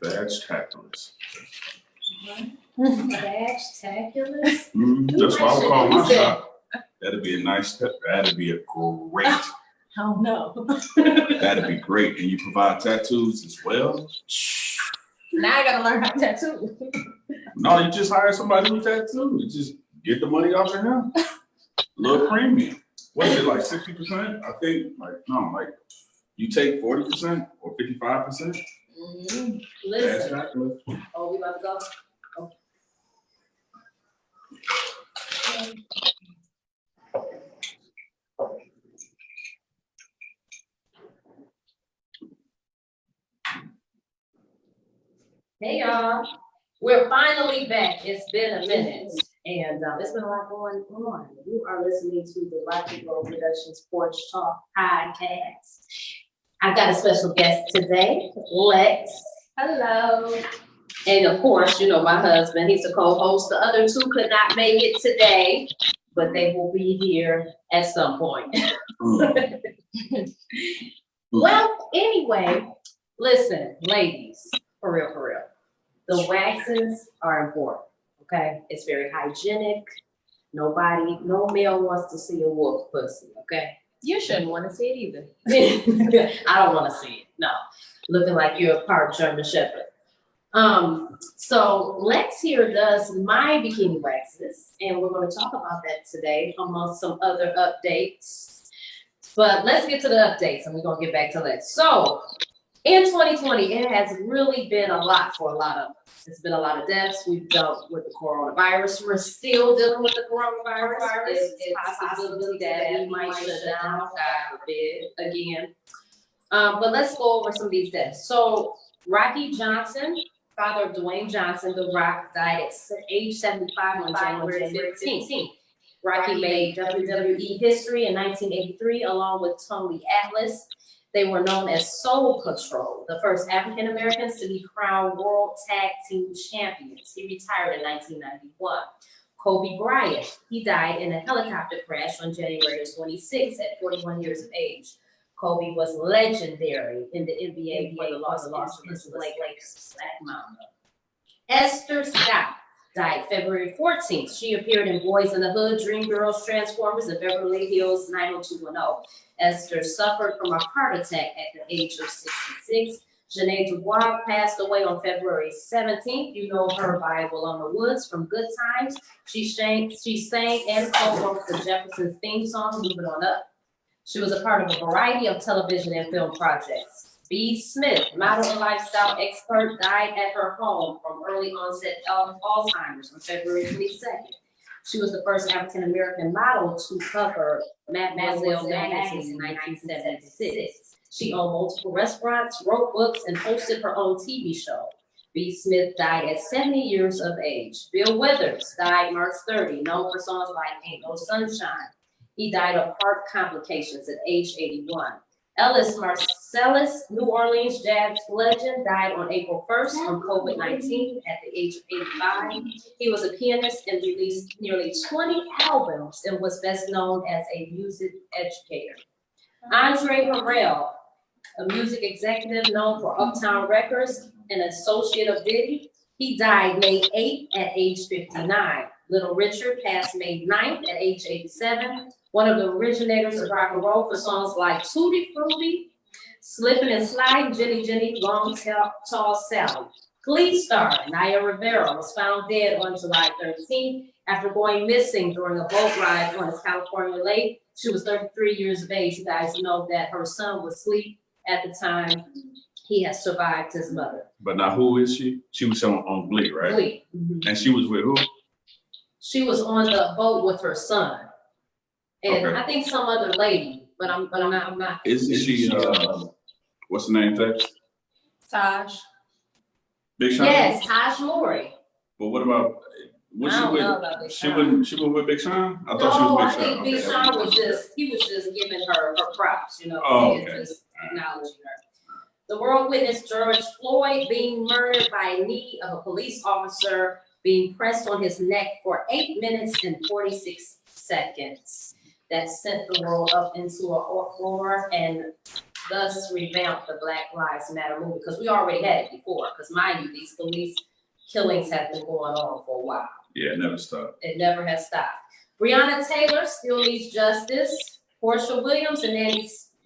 Vag-taculus. Vag-taculus? That's what I would call my shop. That'd be a nice step. That'd be a great. Oh no. That'd be great. And you provide tattoos as well? Now I gotta learn how to tattoo. No, you just hire somebody who tattoo. You just get the money off of him. A little premium. What is it, like 60%? I think, like you take 40% or 55%? Listen. Oh, we about to go? Hey y'all, we're finally back. It's been a minute, and it's been a lot going on. You are listening to the Rockyroadproductions Porch Talk podcast. I've got a special guest today, Lex. Hello. And of course, you know my husband. He's the co-host. The other two could not make it today, but they will be here at some point. Well, anyway, listen, ladies, for real. The waxes are important, okay? It's very hygienic. No male wants to see a wolf pussy, okay? You shouldn't want to see it either. I don't want to see it, no. Looking like you're a part German Shepherd. So Lex here does my bikini waxes, and we're going to talk about that today among some other updates. But let's get to the updates, and we're going to get back to Lex. So, in 2020, it has really been a lot for a lot of us. It's been a lot of deaths. We've dealt with the coronavirus. We're still dealing with the coronavirus. It's possible that we might shut down, God forbid, again. But let's go over some of these deaths. So Rocky Johnson, father of Dwayne Johnson, The Rock, died at age 75 on January 15th. Rocky made WWE history in 1983 along with Tony Atlas. They were known as Soul Patrol, the first African Americans to be crowned World Tag Team Champions. He retired in 1991. Kobe Bryant, he died in a helicopter crash on January 26 at 41 years of age. Kobe was legendary in the NBA for the Los Angeles Lakers. Esther Scott died February 14th. She appeared in Boys in the Hood, Dreamgirls, Transformers, and Beverly Hills 90210. Esther suffered from a heart attack at the age of 66. Janae Dubois passed away on February 17th. You know her by Will on the Woods from Good Times. She sang and co-wrote the Jeffersons theme song, Moving On Up. She was a part of a variety of television and film projects. B. Smith, model and lifestyle expert, died at her home from early onset Alzheimer's on February 22nd. She was the first African-American model to cover Mademoiselle magazine in 1976. She owned multiple restaurants, wrote books, and hosted her own TV show. B. Smith died at 70 years of age. Bill Withers died March 30, known for songs like Ain't No Sunshine. He died of heart complications at age 81. Ellis Marcellus, New Orleans jazz legend, died on April 1st from COVID-19 at the age of 85. He was a pianist and released nearly 20 albums and was best known as a music educator. Andre Harrell, a music executive known for Uptown Records and associate of Diddy, he died May 8th at age 59. Little Richard passed May 9th at age 87. One of the originators of rock and roll for songs like Tutti Frutti, Slippin' and Slidin', Jenny Jenny, Long Tall Sally. Glee star Naya Rivera was found dead on July 13th after going missing during a boat ride on a California lake. She was 33 years of age. You guys know that her son was asleep at the time. He has survived his mother. But now who is she? She was on Glee, right? Glee. Mm-hmm. And she was with who? She was on the boat with her son. And okay. I think some other lady, but I'm not. Isn't she what's the name, Tex? Taj. Big Sean? Yes, Taj Lori. But what about she was with Big Sean? I thought she was Big Sean. I think Big Sean was just giving her props, you know. Oh, okay. Just acknowledging her. The world witnessed George Floyd being murdered by a knee of a police officer being pressed on his neck for 8 minutes and 46 seconds. That sent the world up into an uproar, and thus revamp the Black Lives Matter movement, because we already had it before, because mind you, these police killings have been going on for a while. Yeah, it never stopped. It never has stopped. Breonna Taylor still needs justice. Portia Williams and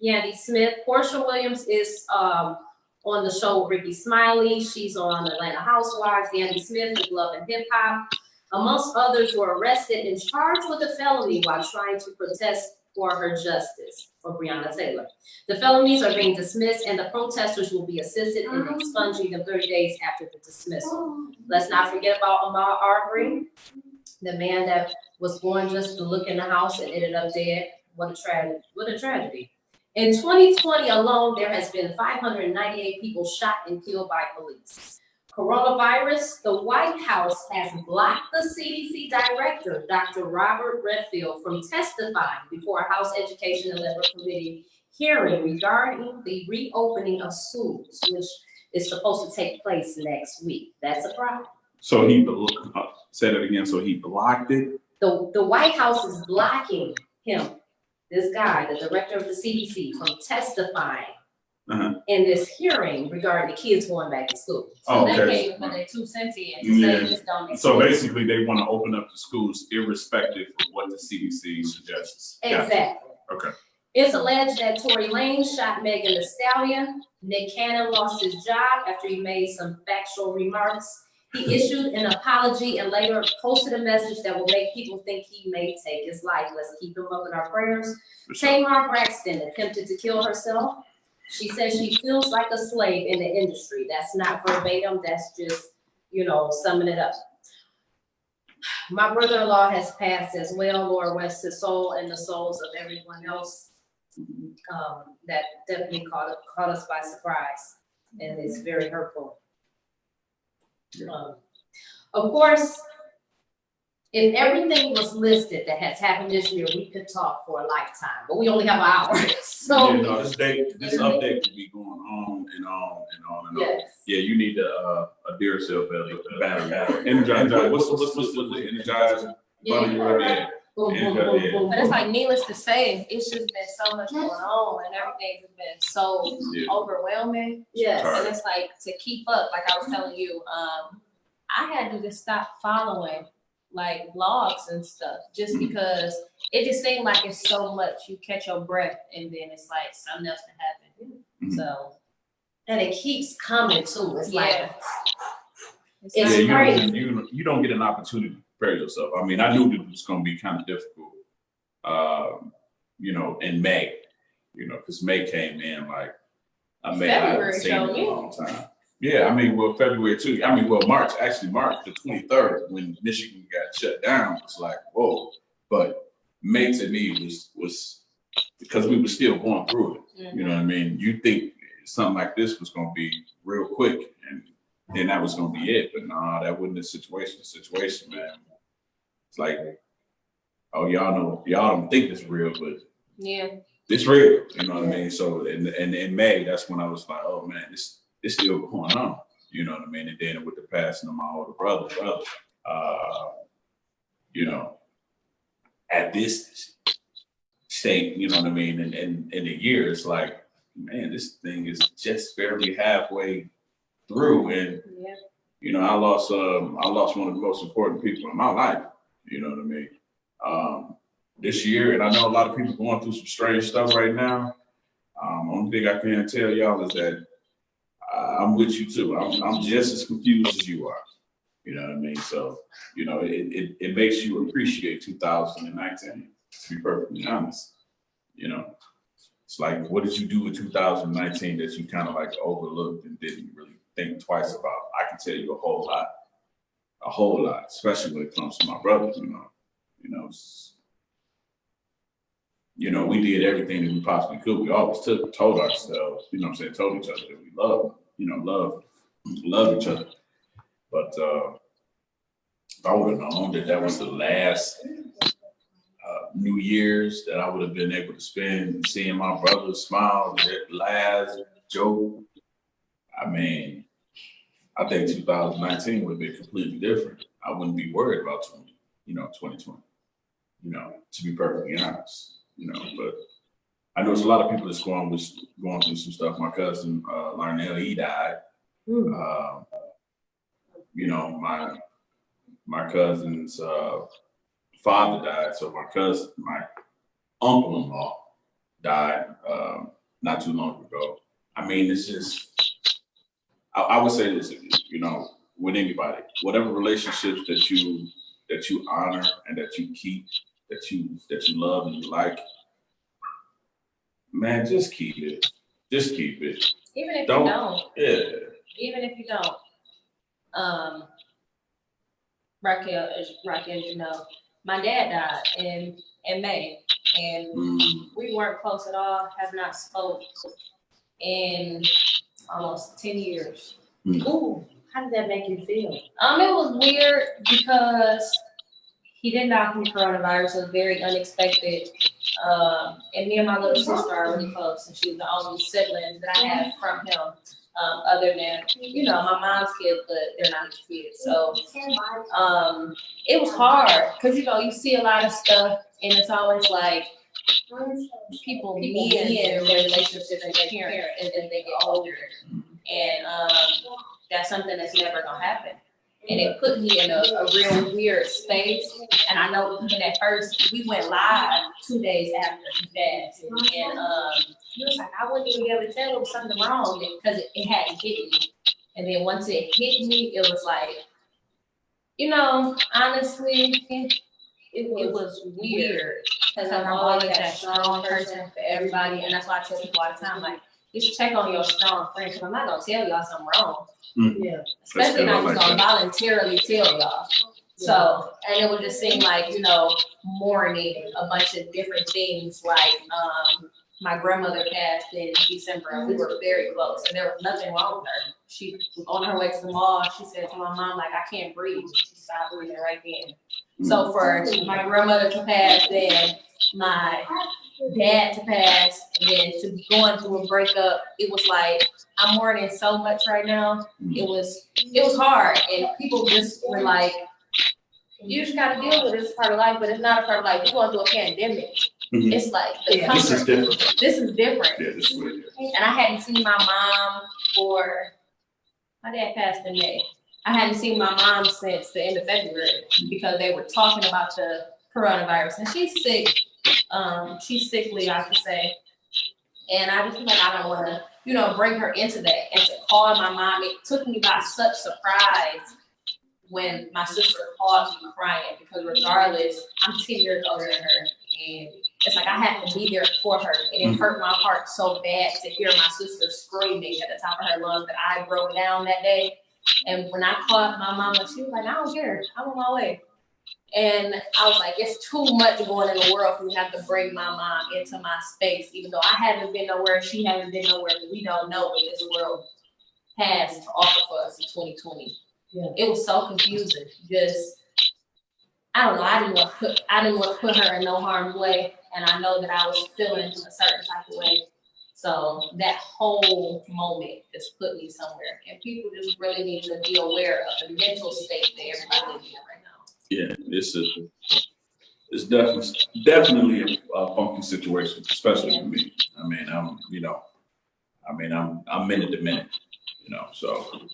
Yandy Smith. Portia Williams is on the show with Ricky Smiley. She's on Atlanta Housewives. Yandy Smith is Love and Hip Hop. Amongst others, were arrested and charged with a felony while trying to protest for her justice for Breonna Taylor. The felonies are being dismissed, and the protesters will be assisted in expunging them 30 days after the dismissal. Let's not forget about Ahmaud Arbery, the man that was born just to look in the house and ended up dead. What a tragedy. What a tragedy. In 2020 alone, there has been 598 people shot and killed by police. Coronavirus, the White House has blocked the CDC director, Dr. Rrppt, from testifying before a House Education and Labor Committee hearing regarding the reopening of schools, which is supposed to take place next week. That's a problem. So he said it again. So he blocked it. The White House is blocking him, this guy, the director of the CDC, from testifying in this hearing regarding the kids going back to school. So they can't even put their 2 cents in to say this don't make So sense. basically, they want to open up the schools irrespective of what the CDC suggests. Exactly. Okay. It's alleged that Tory Lanez shot Megan Thee Stallion. Nick Cannon lost his job after he made some factual remarks. He issued an apology and later posted a message that will make people think he may take his life. Let's keep him up in our prayers. Tamar Braxton attempted to kill herself. She says she feels like a slave in the industry. That's not verbatim. That's just, summing it up. My brother-in-law has passed as well. Lord rest his soul and the souls of everyone else. That definitely caught us by surprise, and it's very hurtful. Of course, if everything was listed that has happened this year, we could talk for a lifetime, but we only have an hour. So this update could be going on and on and on and on. Yes. Yeah, you need a Duracell battery. Energizer. What's the Energizer? Yeah. Boom, boom, boom, boom. But it's like, needless to say, it's just been so much going on and everything has been so overwhelming. Yes. And it's like, to keep up, like I was telling you, I had to just stop following like blogs and stuff just because it just seemed like it's so much. You catch your breath and then it's like something else can happen. So, and it keeps coming too. It's like, it's crazy. You don't get an opportunity to prepare yourself. I mean, I knew it was going to be kind of difficult, in May, because May came in like, I haven't seen it in a long time. Yeah, February too. March the 23rd, when Michigan got shut down, was like, whoa. But May to me was because we were still going through it. You know what I mean? You think something like this was going to be real quick, and then that was going to be it. But nah, that wasn't the situation. The situation, man. It's like, oh, y'all don't think it's real, but it's real. You know what I mean? So in May, that's when I was like, oh man, it's still going on. You know what I mean? And then with the passing of my older brother, at this state, you know what I mean? And in the year, it's like, man, this thing is just barely halfway through. And, I lost one of the most important people in my life. You know what I mean? This year, and I know a lot of people going through some strange stuff right now. Only thing I can tell y'all is that I'm with you too. I'm just as confused as you are. You know what I mean? So, it makes you appreciate 2019, to be perfectly honest. It's like, what did you do in 2019 that you kind of like overlooked and didn't really think twice about? I can tell you a whole lot, especially when it comes to my brother. We did everything that we possibly could. We always told ourselves, told each other that we love each other. But if I would have known that was the last New Year's that I would have been able to spend seeing my brother smile, laugh, joke, I think 2019 would have been completely different. I wouldn't be worried about 2020, to be perfectly honest. But I know there's a lot of people that's going through some stuff. My cousin Larnell, he died. You know, my cousin's father died, so my uncle-in-law died not too long ago. I mean, it's just, I would say this, you know, with anybody, whatever relationships that you honor and that you keep, that you love and you like, man, just keep it. Just keep it. Even if you don't. Yeah. Even if you don't. Raquel, as you know, my dad died in May, and we weren't close at all, have not spoke in almost 10 years. Ooh, how did that make you feel? It was weird because he did die from coronavirus. It was very unexpected. And me and my little sister are really close, and she's the only sibling that I have from him. Other than, you know, my mom's kids, but they're not his kids. So it was hard because, you know, you see a lot of stuff and it's always like people mend their relationships with their parents and then they get older. And that's something that's never going to happen. And it put me in a real weird space. And I know even at first, we went live 2 days after he passed. And he was like, I wouldn't even be able to tell there was something wrong because it hadn't hit me. And then once it hit me, it was like, you know, honestly, it was weird. Because I'm always that strong person for everybody. And that's why I tell people all the time, like, you should check on your strong friends. Because I'm not going to tell y'all something wrong. Yeah. Especially not just gonna voluntarily tell y'all. So, and it would just seem like, you know, mourning a bunch of different things. Like, my grandmother passed in December, and we were very close, and there was nothing wrong with her. She was on her way to the mall. She said to my mom, like, I can't breathe. She stopped breathing right then. So for my grandmother to pass, then my dad to pass, and then to be going through a breakup, it was like, I'm mourning so much right now. It was hard, and people just were like, you just gotta deal with it. It's part of life, but it's not a part of life. We're going through a pandemic. It's like the comfort. This is different. This is different. Yeah, this is really different. And I hadn't seen my mom my dad passed in May. I hadn't seen my mom since the end of February because they were talking about the coronavirus, and she's sick. She's sickly, I could say. And I just feel like I don't want to, you know, bring her into that. And to call my mom, it took me by such surprise when my sister called me crying, because regardless, I'm 10 years older than her. And it's like I had to be there for her. And it hurt my heart so bad to hear my sister screaming at the top of her lungs that I broke down that day. And when I called my mama, she was like, I don't care. I'm on my way. And I was like, it's too much going in the world for me to have to bring my mom into my space, even though I haven't been nowhere, she hasn't been nowhere. We don't know what this world has to offer for us in 2020. Yeah. It was so confusing. Just, I don't know. I didn't want to put her in no harm's way, and I know that I was feeling a certain type of way. So that whole moment just put me somewhere, and people just really need to be aware of the mental state that everybody is in right now. Yeah, it's definitely a funky situation, especially for me. I mean, I'm minute to minute, you know, so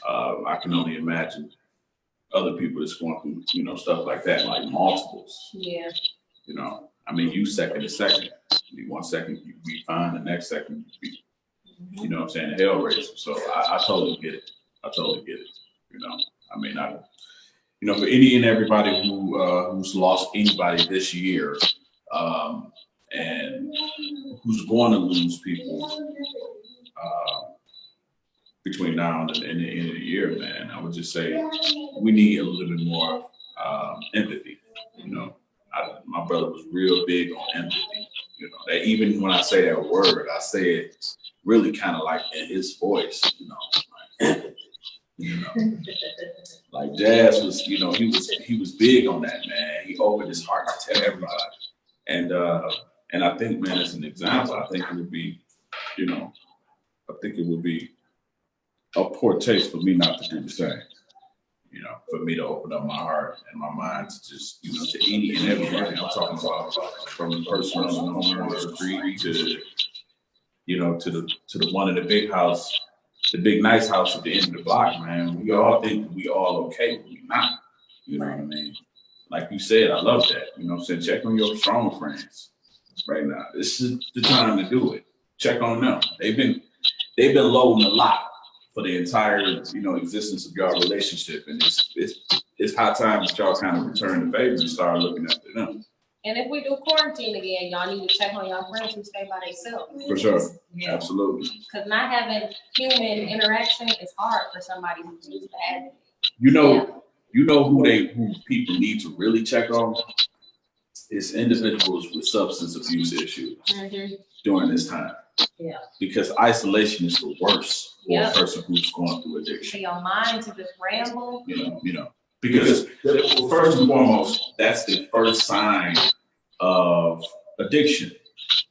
I can only imagine other people that's going through, you know, stuff like that, like multiples. Yeah. You know, I mean, you second to second. I mean, 1 second you be fine, the next second you be, you know what I'm saying, a hell raiser. So I totally get it. You know, I mean, you know, for any and everybody who's lost anybody this year, and who's going to lose people between now and the end of the year, man, I would just say we need a little bit more empathy. You know, my brother was real big on empathy. You know, that even when I say that word, I say it really kind of like in his voice. You know, like empathy. You know, like Jazz was. You know, he was big on that, man. He opened his heart to tell everybody, and I think, man, as an example, I think it would be, you know, a poor taste for me not to do the same. you know, for me to open up my heart and my mind to just, you know, to any and everybody. I'm talking about from the person on the corner of the street to, you know, to the one in the big house, the big nice house at the end of the block, man. We all think we all okay, but we're not. You know what I mean? Like you said, I love that. You know what I'm saying? Check on your strong friends right now. This is the time to do it. Check on them. They've been loading a lot for the entire, you know, existence of your relationship. And it's high time that y'all kind of return the favor and start looking after them. And if we do quarantine again, y'all need to check on y'all friends who stay by themselves. For sure. Yeah. Absolutely. Because not having human interaction is hard for somebody who's used to having it. You know who people need to really check on? Is individuals with substance abuse issues during this time. Yeah. Because isolation is the worst for a person who's going through addiction. For your mind to just ramble. You know. Because first and foremost, that's the first sign of addiction.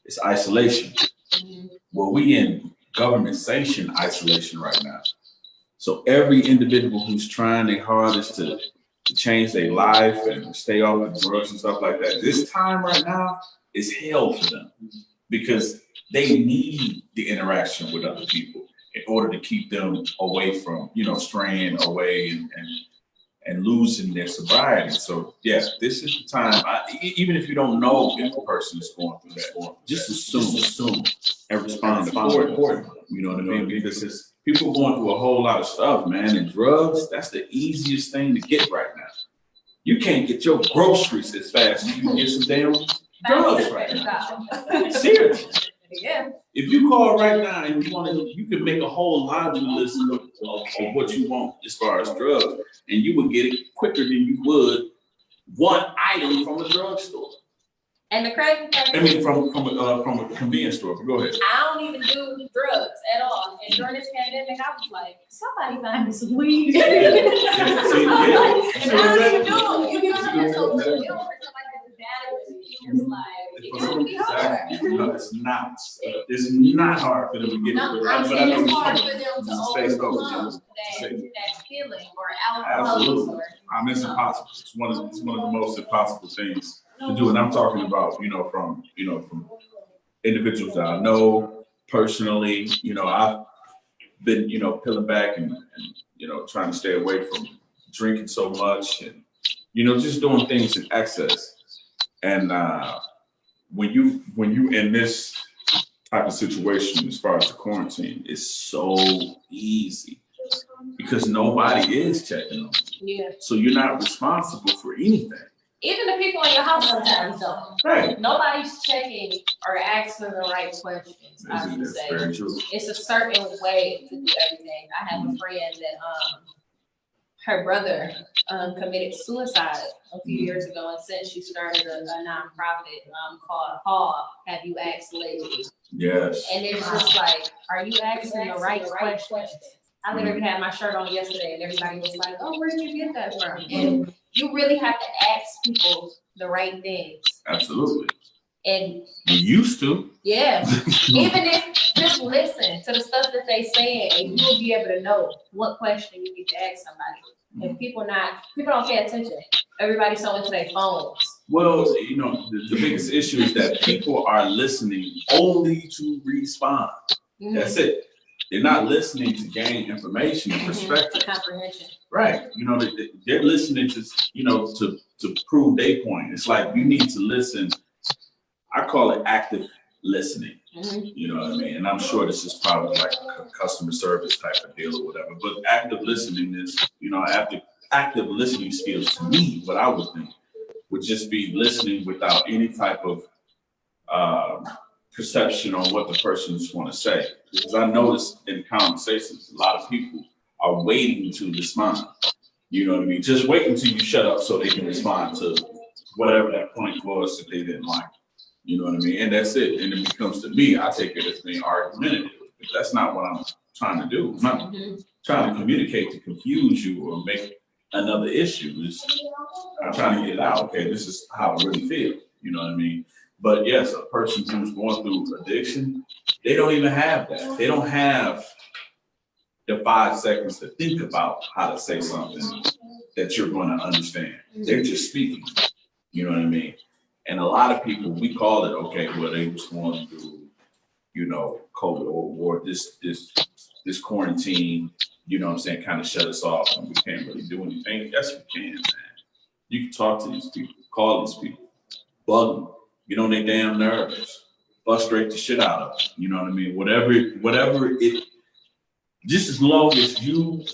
It's isolation. Well, we in government sanctioned isolation right now. So every individual who's trying their hardest to change their life and stay off of drugs and stuff like that, this time right now is hell for them because they need the interaction with other people in order to keep them away from, you know, straying away and losing their sobriety. So yeah, this is the time. Even if you don't know if a person is going through that, just assume and respond accordingly. You know what I mean? Because it's people going through a whole lot of stuff, man. And drugs, that's the easiest thing to get right now. You can't get your groceries as fast as you can get some damn drugs right now. Seriously. Yeah. If you call right now and you can make a whole laundry list of what you want as far as drugs, and you would get it quicker than you would one item from a drugstore. And the crazy thing, I mean, from a convenience store. But go ahead. I don't even do drugs at all. And during this pandemic, I was like, somebody find me some weed. And I don't even do it. You get what I'm saying? So it don't feel like it's bad. It's like, it can be hard. No, it's not. It's not hard for them to get No, it. I'm But saying I know it's hard it's for them to overcome that feeling or alcoholism. absolutely. I mean, it's impossible. It's one of the most impossible things to do. And I'm talking about, from individuals that I know personally. I've been, peeling back and trying to stay away from drinking so much and, just doing things in excess. And when you in this type of situation, as far as the quarantine, it's so easy because nobody is checking on you. Yeah. So you're not responsible for anything. Even the people in your house sometimes don't. Right. Nobody's checking or asking the right questions, I should That's say. very true. It's a certain way to do everything. I have a friend that her brother committed suicide a few years ago, and since she started a nonprofit called Hall, Have You Asked Lately? Yes. And it's just like, are you asking the right questions? I literally had my shirt on yesterday and everybody was like, oh, where did you get that from? And you really have to ask people the right things. Absolutely. And You used to. yeah, even if just listen to the stuff that they say, and you'll be able to know what question you need to ask somebody. And people don't pay attention. Everybody's so into their phones. Well, the biggest issue is that people are listening only to respond. Mm-hmm. That's it. They're not listening to gain information and perspective. For comprehension. Right. They're listening to, to prove their point. It's like you need to listen. I call it active listening. Mm-hmm. You know what I mean? And I'm sure this is probably like a customer service type of deal or whatever. But active listening is, active listening skills to me, what I would think would just be listening without any type of perception on what the person's going to say. Because I notice in conversations, a lot of people are waiting to respond. You know what I mean? Just wait until you shut up so they can respond to whatever that point was that they didn't like. You know what I mean? And that's it. And it becomes to me, I take it as being argumentative. But that's not what I'm trying to do. I'm not trying to communicate to confuse you or make another issue. I'm trying to get it out. Okay, this is how I really feel. You know what I mean? But yes, a person who's going through addiction, they don't even have that. They don't have the 5 seconds to think about how to say something that you're going to understand. They're just speaking. You know what I mean? And a lot of people, we call it, okay, well, they was going through, you know, COVID or this quarantine, you know what I'm saying, kind of shut us off and we can't really do anything. Yes, we can, man. You can talk to these people, call these people, bug them, get on their damn nerves, frustrate the shit out of them. You know what I mean? Whatever it, just as long as you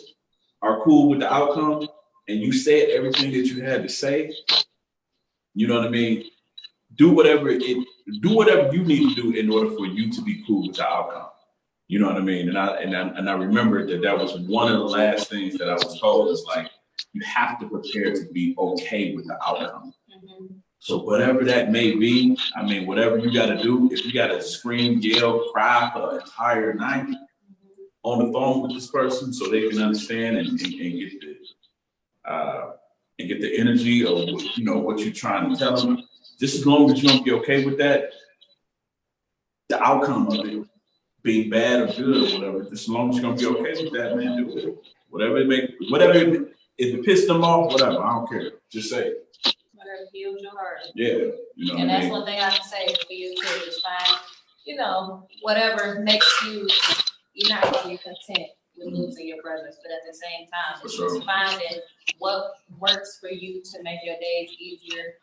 are cool with the outcome and you said everything that you had to say, you know what I mean? Do whatever you need to do in order for you to be cool with the outcome. You know what I mean? And I remember that was one of the last things that I was told is like, you have to prepare to be okay with the outcome. So whatever that may be, I mean, whatever you got to do, if you got to scream, yell, cry for an entire night on the phone with this person so they can understand and get the energy of, you know, what you're trying to tell them, just as long as you don't be okay with that, the outcome of it being bad or good or whatever, just as long as you're gonna be okay with that, man, do it. If it pissed them off, whatever, I don't care. Just say it. Whatever heals your heart. Yeah. You know And what I that's mean? one thing I can say for you too, is find, you know, whatever makes you, you're not gonna be content with losing your brothers, but at the same time, it's just finding what works for you to make your days easier.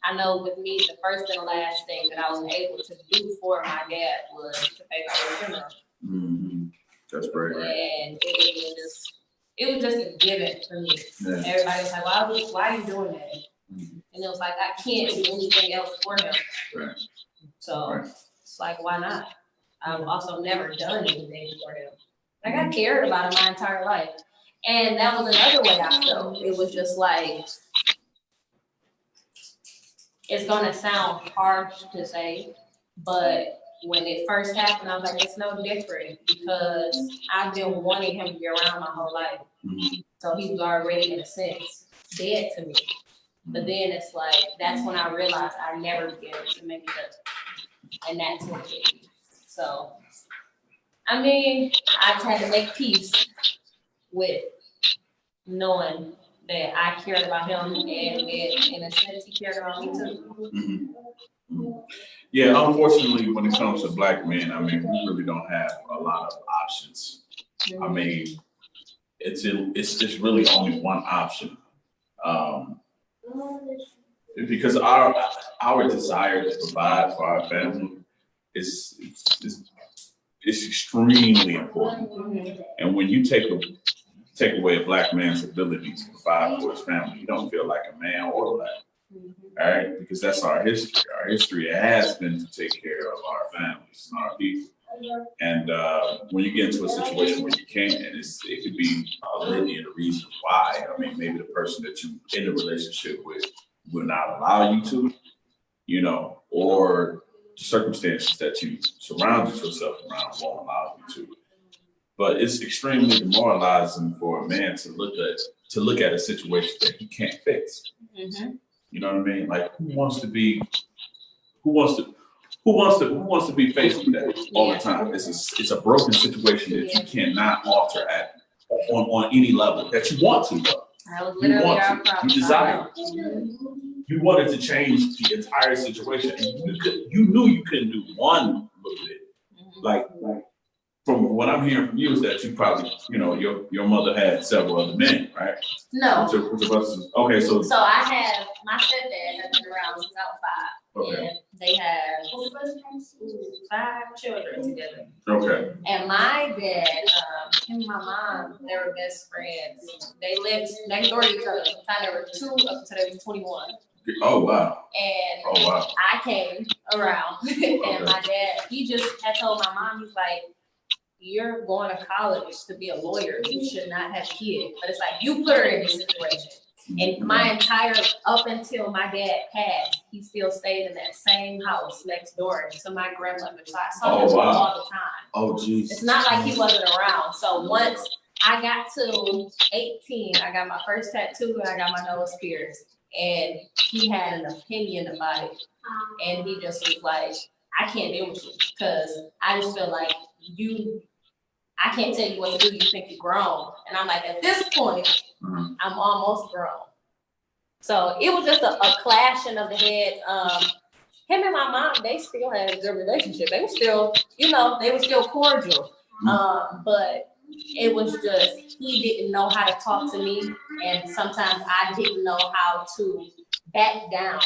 I know with me, the first and the last thing that I was able to do for my dad was to pay for his funeral. Mm-hmm. That's great. And it was just a given for me. Yeah. Everybody was like, why are you doing that? Mm-hmm. And it was like, I can't do anything else for him. Right. So it's like, why not? I've also never done anything for him. Like, I cared about him my entire life. And that was another way I felt. It was just like, it's gonna sound harsh to say, but when it first happened, I was like, it's no different because I've been wanting him to be around my whole life. Mm-hmm. So he was already, in a sense, dead to me. But then it's like, that's when I realized I never be able to make it up. And that's what it is. So, I mean, I just had to make peace with knowing that I cared about him and in a sense he cared about me too. Mm-hmm. Mm-hmm. Yeah, unfortunately, when it comes to Black men, I mean, we really don't have a lot of options. Mm-hmm. I mean, it's really only one option. Because our desire to provide for our family is extremely important. Mm-hmm. And when you take away a Black man's ability to provide for his family, you don't feel like a man or Black. Mm-hmm. All right, because that's our history. Our history has been to take care of our families and our people. And when you get into a situation where you can't, and it could be a litany of the reasons why. I mean, maybe the person that you in a relationship with will not allow you to, you know, or the circumstances that you surrounded yourself around won't allow you to. But it's extremely demoralizing for a man to look at a situation that he can't fix. Mm-hmm. You know what I mean? Like, who wants to be faced with that all the time? It's a broken situation that you cannot alter on any level that you want to. You desire. You wanted to change the entire situation, and you knew you couldn't do one little bit. Like from what I'm hearing from you is that you probably, you know, your mother had several other men, right? No. Okay, so I have my stepdad has been around since I was 5. Okay. And they have 5 children together. Okay. And my dad, him and my mom, they were best friends. They lived next door to each other. They were 2 up until they was 21. Oh wow. And I came around and my dad, he just had told my mom, he's like, you're going to college to be a lawyer. You should not have kids. But it's like, you put her in this situation. And my entire, up until my dad passed, he still stayed in that same house next door to my grandmother. So I saw him all the time. Oh, jeez. It's not like he wasn't around. So once I got to 18, I got my first tattoo and I got my nose pierced. And he had an opinion about it. And he just was like, I can't deal with you because I just feel like I can't tell you what to do. You think you're grown. And I'm like, at this point, I'm almost grown. So it was just a clashing of the head. Him and my mom, they still had a good relationship. They were still, they were still cordial. But it was just, he didn't know how to talk to me. And sometimes I didn't know how to back down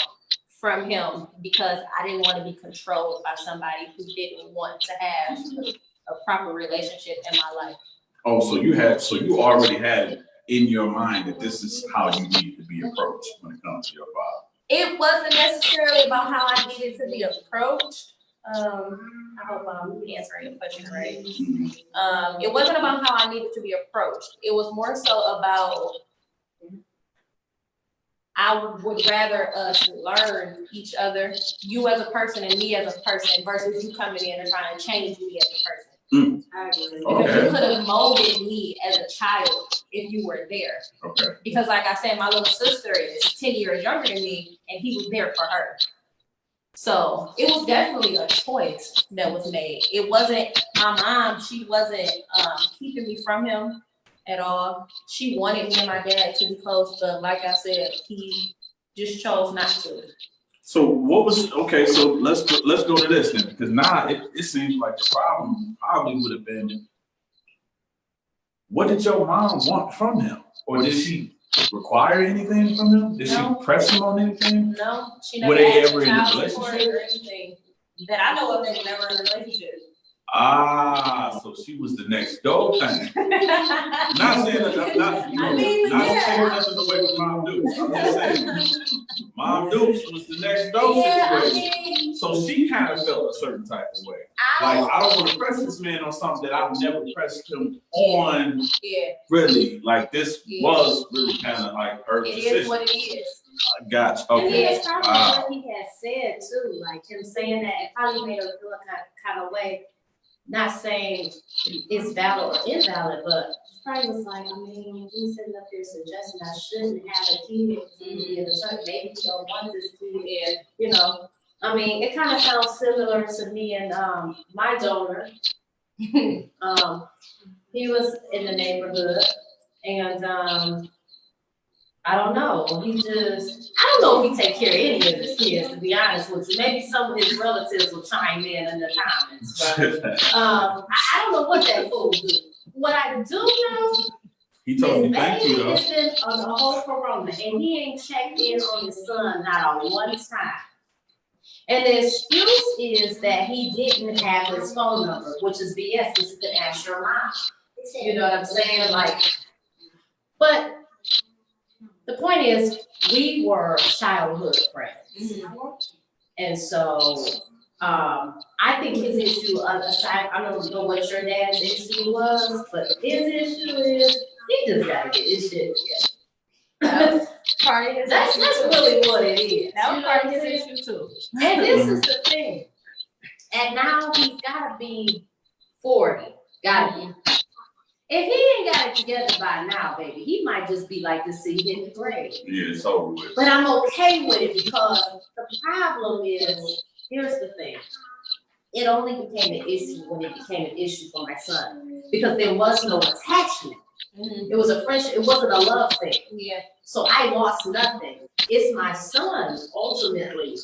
from him because I didn't want to be controlled by somebody who didn't want to have a proper relationship in my life. Oh, so you already had in your mind that this is how you need to be approached when it comes to your father. It wasn't necessarily about how I needed to be approached. I hope I'm answering the question right. It wasn't about how I needed to be approached. It was more so about I would rather us learn each other, you as a person and me as a person, versus you coming in and trying to change me as a person. Because you could have molded me as a child if you were there. Okay. Because like I said, my little sister is 10 years younger than me, and he was there for her. So it was definitely a choice that was made. It wasn't my mom, she wasn't keeping me from him at all. She wanted me and my dad to be close, but like I said, he just chose not to. So what was, okay, so let's go to this then, because now it seems like the problem probably would have been, what did your mom want from him? Or did she require anything from him? Did she press him on anything? No, she never Were they asked ever in a child support relationship? or anything. That I know of, they were never in a relationship. Ah, so she was the next door thing. Not saying that, not taking nothing away with Mom Dukes. I'm just saying, Mom Dukes was the next door situation. So she kind of felt a certain type of way. Like, I don't want to press this man on something that I've never pressed him on. Yeah. Really, like this was really kind of like her decision. It is what it is. I got you. And Okay. it's probably what he had said too, like him saying that it probably made her feel a kind of way. Not saying it's valid or invalid, but probably was like, I mean, he's sitting up here suggesting I shouldn't have a kid, and a certain maybe he don't want this kid, you know. I mean, it kind of sounds similar to me and my donor. He was in the neighborhood, and I don't know. I don't know if he take care of any of his kids, to be honest with you. Maybe some of his relatives will chime in the comments. But I don't know what that fool do. What I do know, he told me thank you. though. It's been on the whole corona, and he ain't checked in on his son not on one time. And the excuse is that he didn't have his phone number, which is BS, because you can ask your mom. You know what I'm saying? Like, but the point is, we were childhood friends. And so, I think his issue, aside, I don't know what your dad's issue was, but his issue is, he just gotta get his shit together. That's really what it is. That was part of his issue too. And this is the thing. And now he's gotta be 40. Gotta be. If he ain't got it together by now, baby, he might just be like this in the grade. Yeah, it's over with. But I'm okay with it because the problem is, here's the thing. It only became an issue when it became an issue for my son. Because there was no attachment. It was a friendship, it wasn't a love thing. Yeah. So I lost nothing. It's my son, ultimately,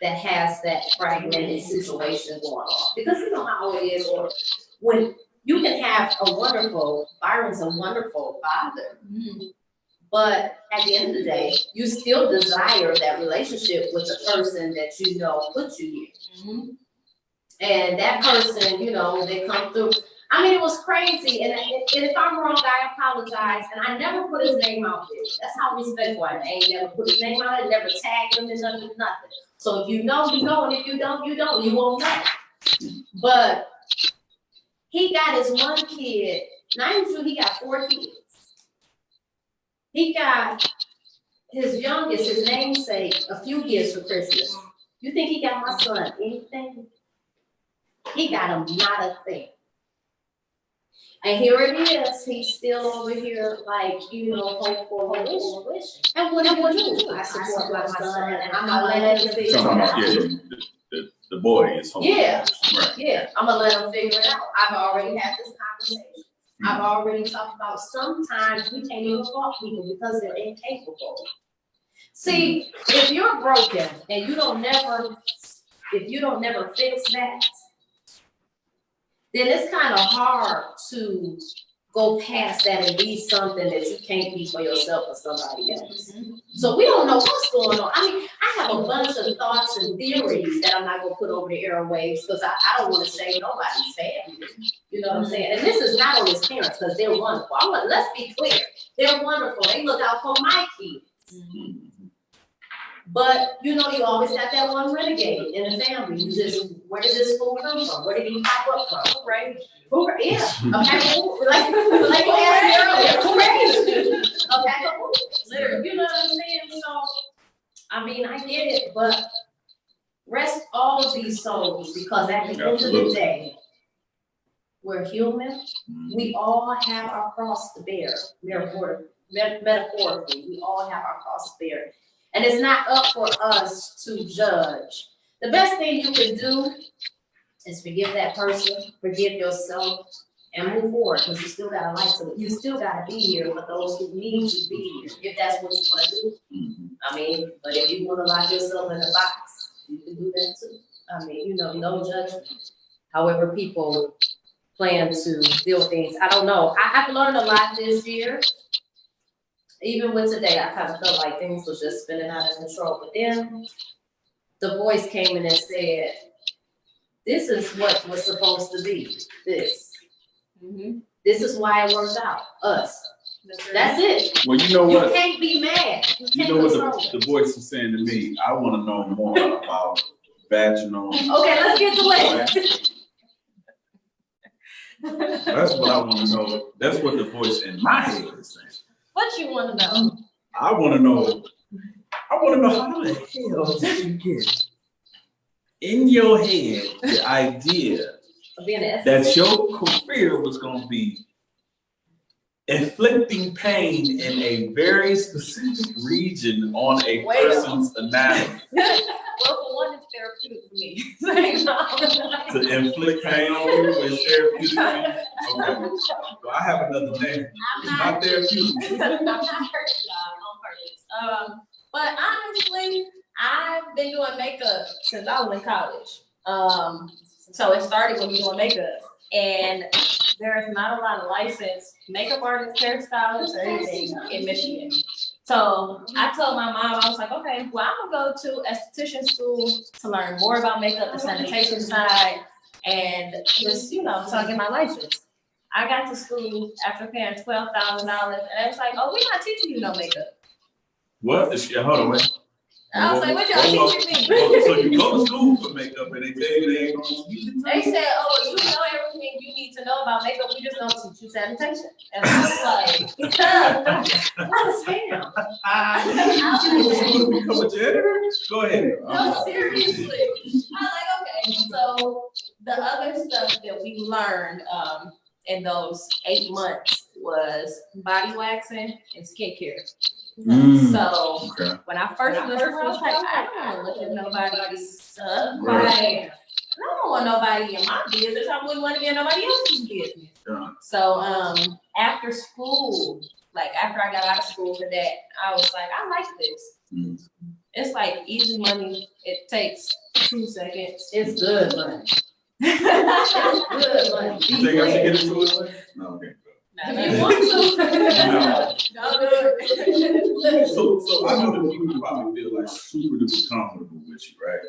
that has that fragmented situation going on. Because you know how it is, or when you can have Byron's a wonderful father. But at the end of the day, you still desire that relationship with the person that you know put you here. And that person, you know, they come through. I mean, it was crazy. And if I'm wrong, I apologize. And I never put his name out there. That's how respectful I am. I ain't never put his name out there, never tagged him in nothing. So if you know, you know. And if you don't, you don't. You won't know. But he got his one kid. Not even sure he got 4 kids. He got his youngest, his namesake, a few gifts for Christmas. You think he got my son anything? He got him not a thing. And here it is, he's still over here, like, you know, hopeful, wishing. And what do? I support my son, and I'm gonna let him figure it out. The boy is home. Yeah, Right. yeah, I'm gonna let him figure it out. I've already had this conversation. I've already talked about sometimes we can't even fault people because they're incapable. See, if you're broken and if you don't never fix that, then it's kind of hard to go past that and be something that you can't be for yourself or somebody else. So we don't know what's going on. I mean, I have a bunch of thoughts and theories that I'm not gonna put over the airwaves because I don't want to shame nobody's family. You know what I'm saying? And this is not on his parents because they're wonderful. Let's be clear. They're wonderful. They look out for my kids. But you know, you always got that one renegade in the family. You just, where did this fool come from? Where did he pop up from? Right? Yeah. Okay. Like you asked me earlier, who raised you? Okay. Literally, you know what I'm saying? So, I mean, I get it, but rest all of these souls because at the end of the day, we're human. We all have our cross to bear. Metaphorically, we all have our cross to bear. And it's not up for us to judge. The best thing you can do is forgive that person, forgive yourself, and move forward because you still got a life to live. You still got to be here for those who need you to be here, if that's what you want to do. I mean, but if you want to lock yourself in a box, you can do that too. I mean, you know, no judgment. However people plan to deal with things, I don't know. I've learned a lot this year. Even with today, I kind of felt like things was just spinning out of control. But then the voice came in and said, this is what was supposed to be. This. This is why it worked out. Us. That's it. Well, you know what? You can't be mad. You know what the voice is saying to me? I want to know more about vaginal. Okay, let's get to it. That's what I want to know. That's what the voice in my head is saying. What you want to know? I want to know how the hell did you get in your head the idea that your career was going to be inflicting pain in a very specific region on a person's anatomy? Well, for one, it's therapeutic for me. To inflict pain on people is therapeutic. Okay. So I have another name. It's not therapeutic. I'm not hurting y'all on purpose. But honestly, I've been doing makeup since I was in college. So it started when we were doing makeup, and there's not a lot of licensed makeup artists, hairstylists, or anything in Michigan. So I told my mom, I was like, okay, well, I'm gonna go to esthetician school to learn more about makeup, the sanitation side, and just, you know, so I get my license. I got to school after paying $12,000, and it's like, oh, we're not teaching you no makeup. What? Hold on, wait. I was like, what y'all teaching me? So you go to school for makeup and they tell you they ain't gonna teach you? They said, oh, you know everything you need to know about makeup, we just don't teach you sanitation. And I was like, what a scam. You want to become a janitor? Go ahead. No, seriously. I was like, okay. So the other stuff that we learned in those 8 months was body waxing and skincare. So when I first listened, I was like, I don't want to look at nobody's stuff. Like, I don't want nobody in my business. I wouldn't want to be in nobody else's business. So after school, like after I got out of school for that, I was like, I like this. It's like easy money. It takes 2 seconds. It's good money. It's good money. You think I should get into it? No, okay. If you want to, go do it. So I know that people probably feel like super duper comfortable with you, right?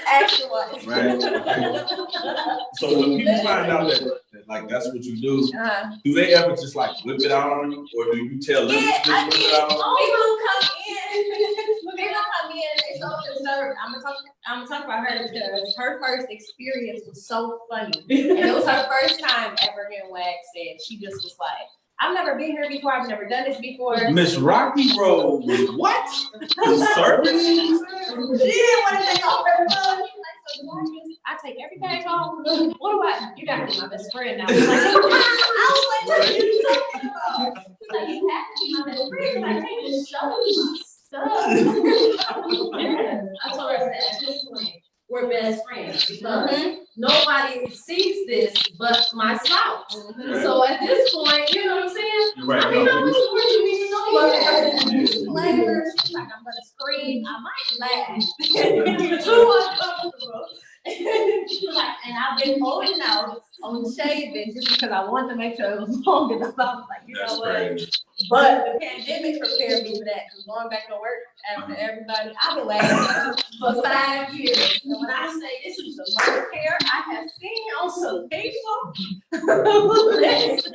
Actually. Right? Okay. So when people find out that like that's what you do, do they ever just like whip it out on you, or do you tell them to just whip it out? People come in, they're so concerned. I'm gonna talk about her because her first experience was so funny, and it was her first time ever getting waxed, and she just was like, I've never been here before. I've never done this before. Miss Rocky Road was what? The serpent? She didn't want to take off her phone. She's like, so I take everything home. What do I? You gotta be my best friend now. I was like, what are you talking about? She's like, you have to be my best friend. Like, I can't just show you my stuff. I told her that at this point, we're best friends because nobody sees this but my spouse. So Flavors. She's like, I'm gonna scream. I might laugh. It's too uncomfortable. She was like, and I've been holding out on shaving just because I wanted to make sure it was long enough. I was like, you know what? crazy. But the pandemic prepared me for that. Because going back to work after everybody, I've been laughing for 5 years. And when I say this is the most hair I have seen on some people, listen,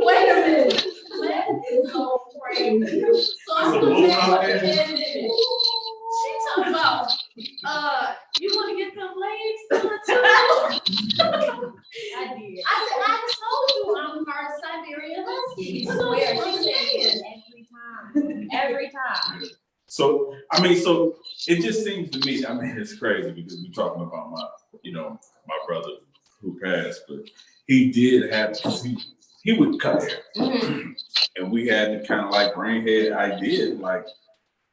wait a minute. That is so crazy. So I'm looking at the pandemic. She talking about, you want to get them legs done too? I did. I said, I told you I'm part Siberian Husky. Where she said every time. So I mean, so it just seems to me. I mean, it's crazy because we're talking about my brother who passed, but he did have he would cut hair, and we had the kind of like brainhead idea, like,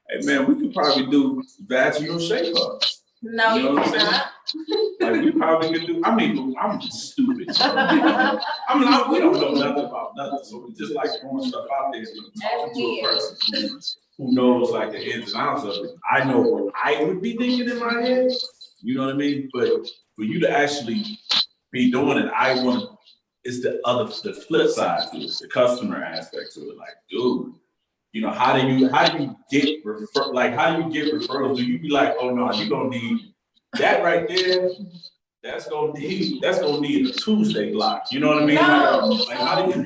hey man, we could probably do vaginal shape ups. No, you know what I'm saying? Like we probably could do. I mean, I'm stupid. We don't know nothing about nothing, so we just like throwing stuff out there and talking to a person who knows like the ins and outs of it. I know what I would be thinking in my head. You know what I mean? But for you to actually be doing it, I want. It's the flip side to it, the customer aspect to it. Like, dude, you know, how do you get referrals? Do you be like, oh no, you don't need that right there? That's gonna need a Tuesday block. You know what I mean? No. Like how do you?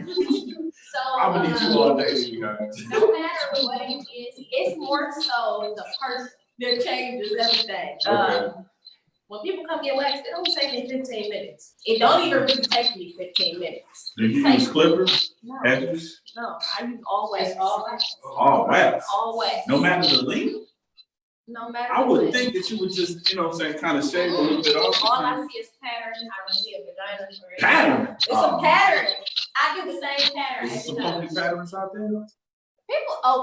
I'm gonna need you all day, sweetheart. No matter what it is, it's more so the person that changes everything. Okay. When people come get waxed, it don't take me 15 minutes. It don't even really take me 15 minutes. Do you use clippers? No. Edges? No, I use all wax. All wax. All wax. No matter the length? No matter I would what. think that you would just, you know what I'm saying, kind of shave a little bit off. All I see is pattern. I don't see a vagina. Pattern? It's a pattern. I do the same pattern. Is there some funky patterns out there?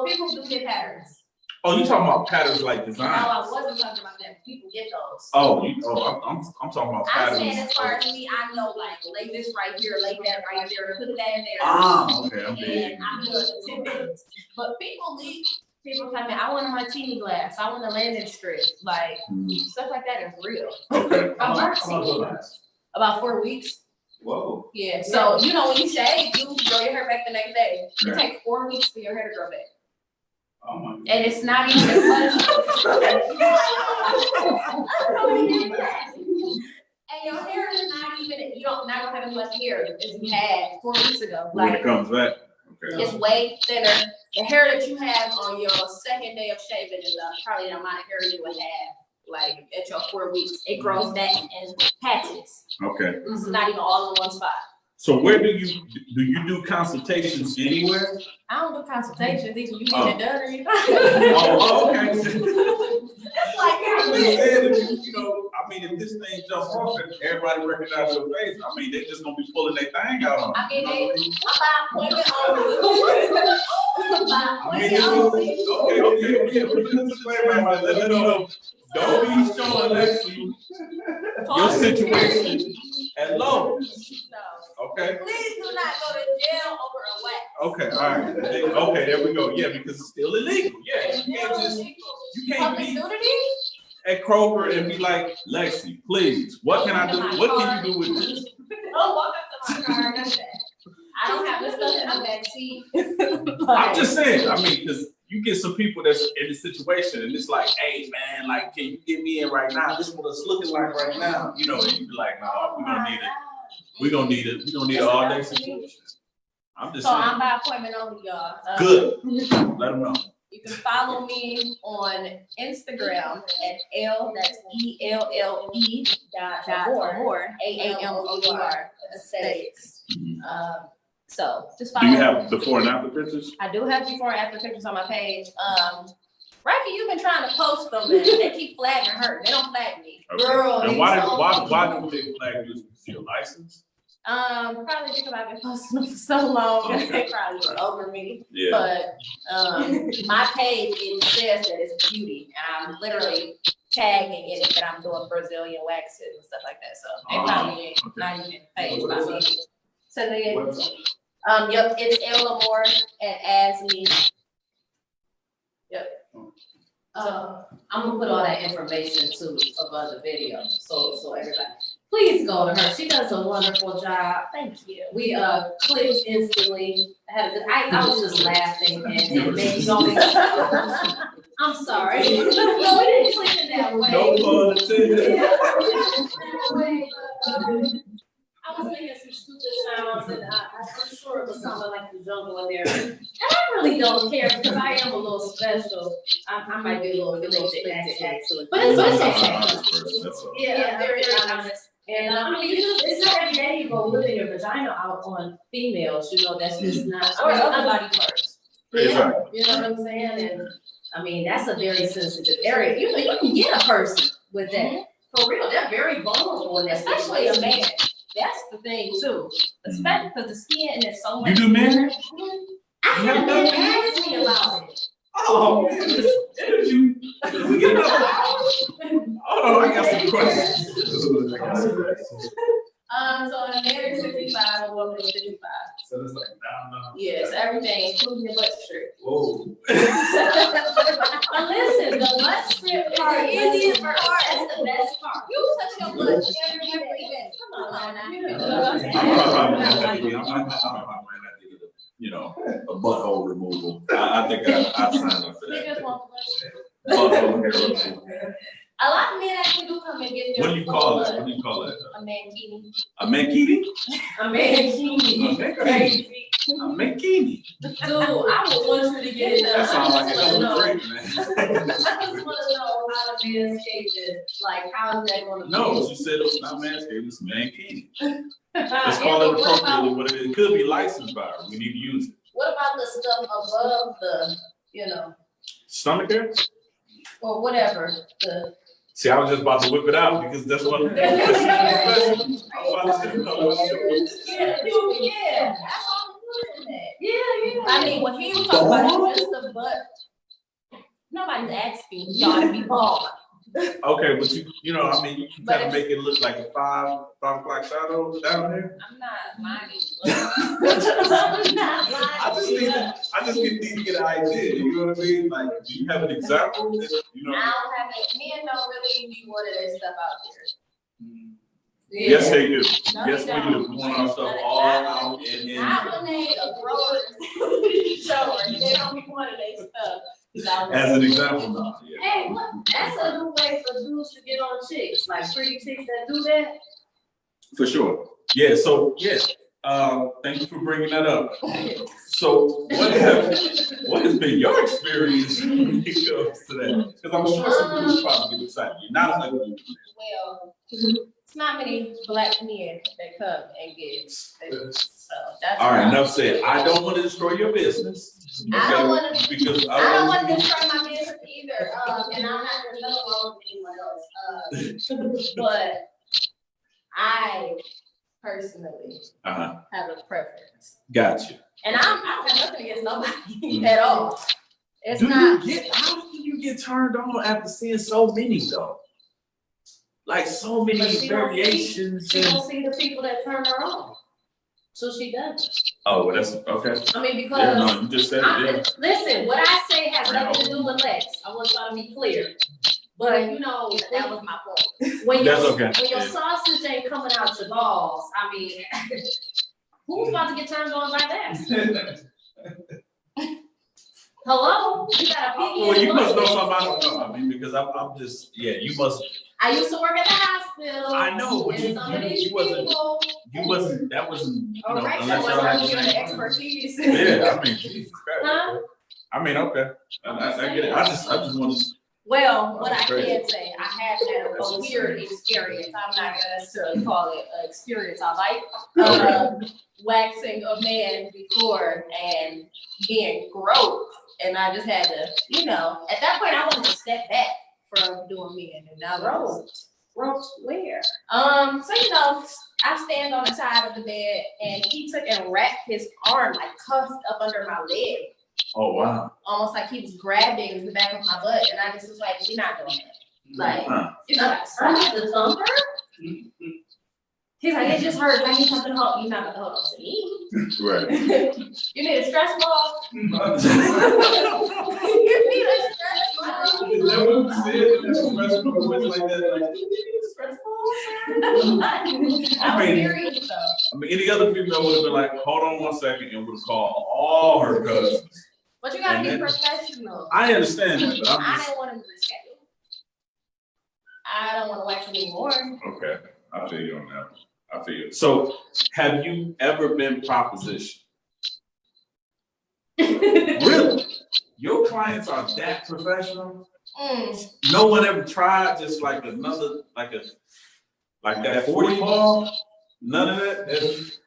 People do get patterns. Oh, you talking about patterns like design? No, I wasn't talking about that. People get those. I'm talking about patterns. I'm saying as far as me, I know like lay this right here, lay that right there, put that in there. Okay, I'm and I'm doing it in 10 minutes. But people come in, I want a martini glass, I want a landing strip, like stuff like that is real. Okay. About 4 weeks. Whoa. Yeah. So you know when you shave, you grow your hair back the next day. It takes 4 weeks for your hair to grow back. Oh my God. And it's not even as much. And your hair is not even, you don't not gonna have as much hair as you had 4 weeks ago. When it comes back, okay. It's way thinner. The hair that you have on your second day of shaving is probably the amount of hair you would have like at your 4 weeks. It grows back in patches. Okay. It's not even all in one spot. So where do you do consultations anywhere? I don't do consultations. Either you get it done or you don't. Okay. That's like you know, I mean, if this thing jumps off and everybody recognize your face, I mean, they just gonna be pulling their thing out on. I mean, you know by appointment only. Okay. Don't be showing Lexi your situation at Lowe's. No. Okay. Please do not go to jail over a wax. Okay, all right. Okay, there we go. Yeah, because it's still illegal. Yeah, you can't be at Kroger and be like, Lexi, please, what can I do? What can you do with this? Don't walk up to my car. None of that. I don't have this stuff in my back seat. I'm just saying. I mean, because you get some people that's in the situation and it's like, hey man, like, can you get me in right now? This is what it's looking like right now. You know, and you be like, no, we're gonna need it. We're gonna need it. We're gonna need an all day situation. I'm just saying. I'm by appointment only, y'all. Good. Let them know. You can follow me on Instagram at that's ELLE _AMOUR aesthetics. So just follow. Do you have before and after pictures? I do have before and after pictures on my page. Rocky, you've been trying to post them and they keep flagging her. They don't flag me. Okay. Girl, and why do they flag you? Your license? Probably because I've been posting them for so long. Okay. They probably over me. Yeah. But my page, it says that it's beauty, and I'm literally tagging in it that I'm doing Brazilian waxes and stuff like that. So they probably ain't not even page by me. So they Yep, it's L Lamore at ASME. Yep. I'm gonna put all that information too above the video, so everybody, please go to her. She does a wonderful job. Thank you. We clicked instantly. I was just laughing and making all these. I'm sorry. No, we didn't click it that way. No pun intended. I was making some stupid sounds, and I'm sure it was something like the jungle in there. And I really don't care because I am a little special. I might be a little bit actually, but it's okay. Yeah, very honest. And I mean, it's not every day you go living your vagina out on females. You know, that's just not. Or other body parts. Yeah, you know what I'm saying? And I mean, that's a very sensitive area. You know, you can get a person with that. For real, they're very vulnerable in that, Especially a man. That's the thing too. Especially because the skin is so much. You do men? I haven't been asked me about it. Oh, man, this energy. We get another. Oh, I got some questions. So a man is 55, a woman is 55. So it's like down. Yes, everything, including your butt strip. Whoa. But listen, the butt strip part is the easiest part. That's the best part. You touch your butt every day. Come on now. I might not get a, you know, a butthole removal. I think I signed up for They just that. want the butt strip. Butthole hair removal. A lot of men actually do come and get their What do you call it? What do you call it? A mankini. A mankini? A mankini. Crazy. A mankini. Dude, I would want you to get it done. That sounds like I another just drink, man. want to know how to manscape it. Like, how is that going to be? No, she said it's not manscaped, it's mankini. Let's Yeah, call it but what appropriately about- what it is. It could be licensed by her. We need to use it. What about the stuff above the, you know, Stomach hair? or whatever, the. See, I was just about to whip it out because that's what. Yeah, Yeah, that's all I'm looking at. yeah. I mean, when he was talking about just the butt, nobody's asking y'all to be bald. Okay, but you know, I mean, you can But kind of make it look like a 5 o'clock shadow down there. I'm not lying. I'm not lying. I just need to get an idea. You know what I mean? Like, do you have an example? That, you know. I don't have it. Men don't really be wanting that stuff out there. Yes, they do. No, Yes, they we don't. do. We want our stuff all out and Not when they a grower shower. They don't be wanting their stuff. as an example now. Yeah. Hey, look, that's a new way for dudes to get on chicks, like pretty chicks that do that. For sure. Yeah. So yeah. Thank you for bringing that up. So what has been your experience when it comes to that? Because I'm sure some dudes probably get excited. You're not a good. Well, it's not many black men that come and give. So that's All right, enough said. I don't want to destroy your business. I don't okay? wanna- Because I don't want to destroy my business either, and I'm not gonna know wrong with anyone else. But I personally have a preference, Gotcha. and I don't have nothing against nobody at all. It's How not. do you get turned on after seeing so many though? Like so many But she don't see- variations. She don't see the people that turn her on. So she doesn't. Oh, well, that's okay. I mean, because. Yeah, no, you just said it. Yeah. Listen, what I say has nothing to do with Lex. I want y'all to be clear. But you know, That was my point. when That's your okay. when your Yeah. sausage ain't coming out your balls, I mean, who's about to get turned on by that? Hello, you got a piggy. Well, in you the must know bucket. something I don't know. I mean, because I'm just, yeah, you must. I used to work at the hospital. I know, but and some of these you wasn't. people- That wasn't. You All know, right, unless So y'all had it's the not same- your expertise. Yeah, I mean, Jesus Christ. Huh? I mean, okay. I get it. I just want to. Well, what I That's crazy. can say, I have had a weird experience. I'm not gonna necessarily call it an experience. I like waxing a man before and being groped, and I just had to, you know, at that point I wanted to step back from doing men, and now Roped. Roped where? so you know, I stand on the side of the bed, and he took and wrapped his arm like cuffed up under my leg, Oh wow. almost like he was grabbing the back of my butt, and I just was like, "We're not doing that." Like, Huh. you know, I need the thumper. He's like, it just hurts. I need something to hold. You're not gonna hold on to me. Right. You need a stress ball. You need a stress ball. Is that what you said? That's a professional voice like that. Like, you need a stress ball, sir? I'm serious though. I mean, any other female would have been like, hold on 1 second, and would have called all her cousins. But you gotta And be then- professional. I understand that, but I I'm just, didn't want to reschedule. I don't want to wax anymore. okay, I feel you on that. I feel you. So, have you ever been propositioned? Really? Your clients are that professional? No one ever tried just like another, like that 40 ball? None of that?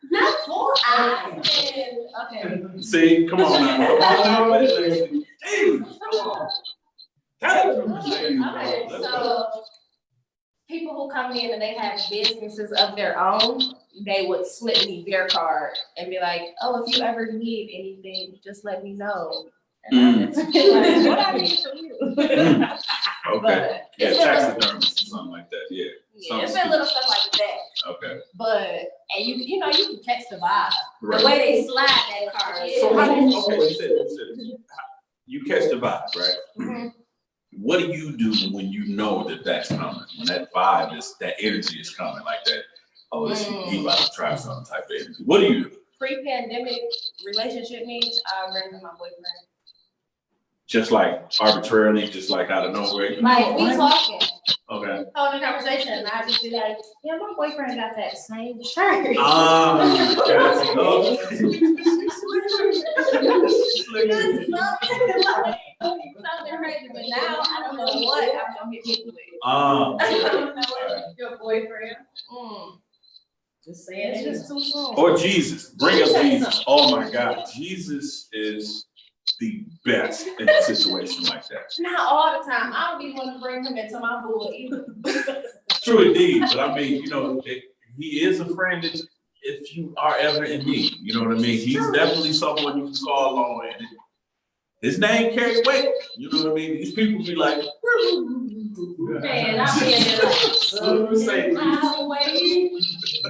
Not for okay. See, come on now. Come on. Jeez, come on. Okay, so people who come in and they have businesses of their own, they would slip me their card and be like, "Oh, if you ever need anything, just let me know." And I just be like, "What I need from you?" Okay. But Yeah, it's been taxidermist or something like that. Yeah. yeah, it's been little stuff like that. Okay. But and you know you can catch the vibe. Right. The way they slide that card. Yeah. So how do you, okay, you said it. You catch the vibe, right? Mm-hmm. What do you do when you know that that's coming? When that vibe is, that energy is coming like that? Oh, this he about to try some type of energy. What do you do? Pre-pandemic relationship means I run with my boyfriend. Just like arbitrarily, just like out of nowhere? Like we talking, Okay. holding a conversation, and I just be like, "Yeah, my boyfriend got that same shirt." Something crazy, but now I don't know what I'm gonna get hit with. Your boyfriend. Just saying, it's just too soon. Or Jesus. Bring up Jesus. Oh my God. Jesus is the best in a situation like that. Not all the time. I don't be want to bring him into my bull either. True indeed. But I mean, you know, he is a friend if you are ever in need. You know what I mean? He's definitely someone you can call on. And his name carry weight. You know what I mean? These people be like, Man, I be in there like, so you say, I'll wait. I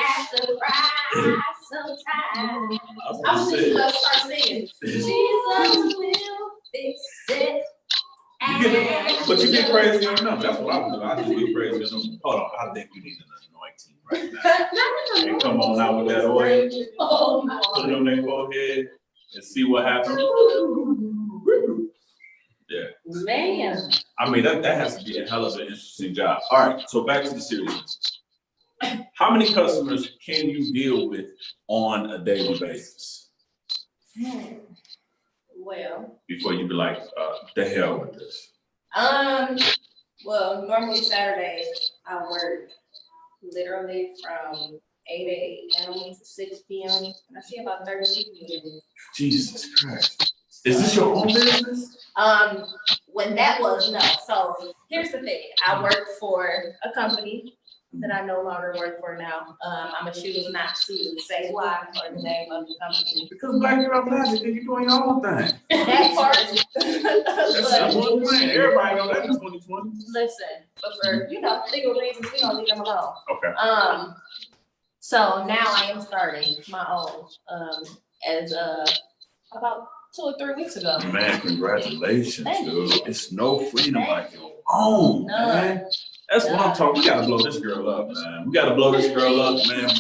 have to cry sometimes. I was just gonna start singing. Jesus will fix it. But you get crazy on them. That's what I would do. I just get crazy on them. Hold on, I think you need an anointing right now. And come on out with that oil, Oh my put it on their forehead, and see what happens. Yeah. Man. I mean, that has to be a hell of an interesting job. All right, so back to the seriousness. How many customers can you deal with on a daily basis Well, before you be like, the hell with this? well, normally Saturdays I work literally from 8 a.m. to 6 p.m. and I see about 30 people. Jesus Christ. Is this your own business? When that was no. So here's the thing. I work for a company that I no longer work for now. I'm gonna choose not to say why or the name of the company. Because Black Girl Magic, you're doing your own thing. That part. That's But one thing. Everybody know that in 2020. listen, but for legal reasons, we don't leave them alone. Okay. So now I am starting my own as about 2 or 3 weeks ago. Man, congratulations, Thank dude. you. It's no freedom Thank like your own, None. man. That's what I'm talking. We gotta blow this girl up, man. We gotta blow this girl up, man.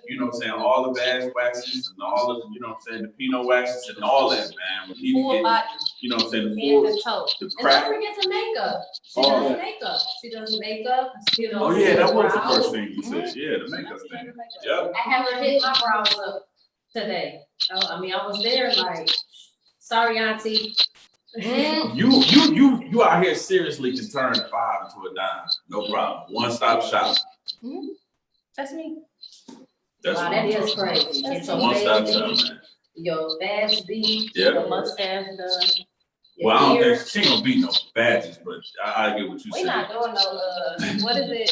You know what I'm saying? All the badge waxes and all the, you know what I'm saying, the Pinot waxes and all that, man. We need to Full get, body, you know what I'm saying, the head full, to toe. the And crack. don't forget the makeup. She All does that. makeup. She does makeup. She does Oh yeah, that was the brows. first thing you said. Yeah, the makeup thing. Yep. I haven't hit my brows up today. I mean, I was there like, sorry, auntie. You out here seriously can turn 5 into a dime. No problem. One-stop shop. That's me. That's Wow, what that I'm is talking crazy. That's Get your One-stop face shop, beat, man. your badge beat, Yeah. your mustache done. your Well, I don't ear. think she ain't gonna beat no badges, but I get what you We said. not doing no what is it?